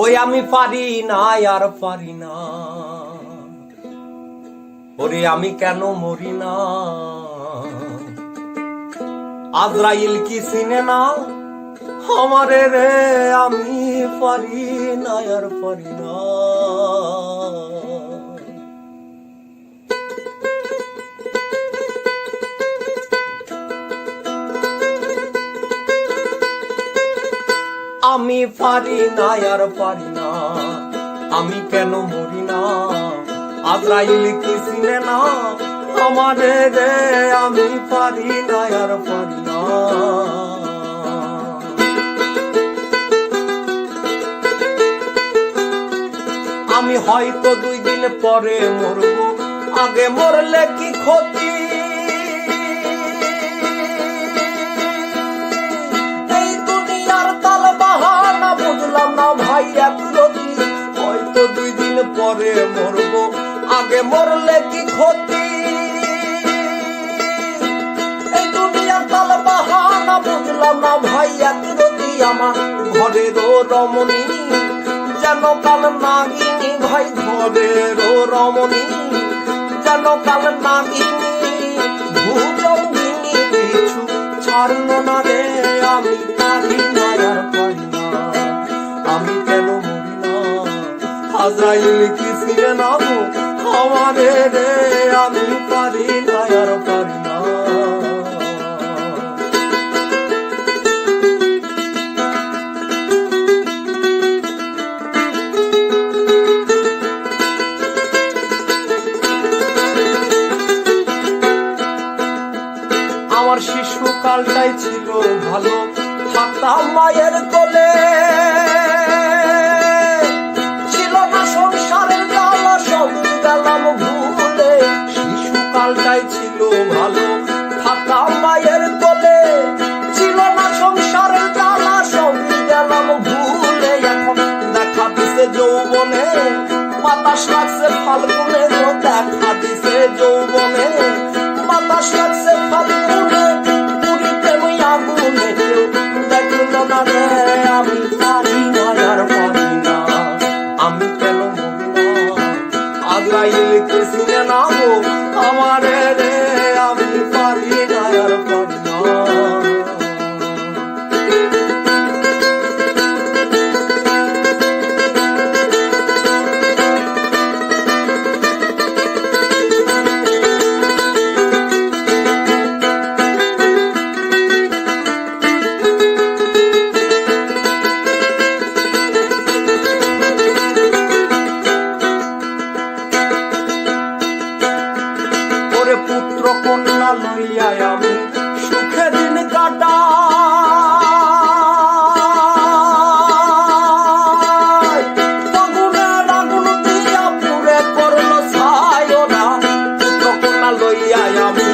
ওই আমি পারি না আর পারি না, ওরে আমি কেন মরি না। আজরাইল কি চিনে না আমারে রে, আমি পারি না আর পারি না। আমি পারি না আর পারি না, আমি কেন মরি না। আজরাইল কি চিনে না আমারে রে, আমি পারি না আর পারি না। আমি হয়তো 2 দিন পরে মরবো, আগে মরলে কি ক্ষতি। এই দুনিয়ার তাল বাহানা বুঝলাম না ভাই একরতি। হয়তো 2 দিন পরে মরবো, আগে মরলে কি ক্ষতি। এই দুনিয়ার তাল বাহানা বুঝলাম না ভাই একরতি। আমার ঘরেরও রমণী যেন কাল নাগিনী, ভাই ঘরেরও রমণী যেন কাল নাগিনী। ভুজঙ্গিনী পিছু ছাড়লো না রে, আমি পারি না আর পারি না, আমি কেন মরি না। আজরাইল কি চিনে না আমারে রে, আমি পারি না আর পারি না। আমার শিশুকালটাই ছিল ভালো, থাকতাম মায়ের কোলে। ছিল না সংসারের জ্বালা, সব গেলাম ভুলে। শিশুকালটাই ছিল ভালো, থাকতাম মায়ের কোলে। ছিল না সংসারের জ্বালা, সব গেলাম ভুলে। এখন দেখা দিছে যৌবনে, বাতাস লাগছে ফাল্গুনে। দেখা দিছে যৌবনে, বাতাস লাগছে ফাল্গুনে। পুরি প্রেম আগুনে কেউ দেখলো না রে, আমি পারি না আর পারি না, আমি কেন মরি না। আজরাইল কি চিনে না আমারে রে, আমি পারি না আর পারি না। পুত্র কন্যা লইয়া আমি সুখে দিন কাটাই। আগুনের আগুন দিয়া পুরে করলো ছায় না। পুত্র কন্যা লইয়া আমি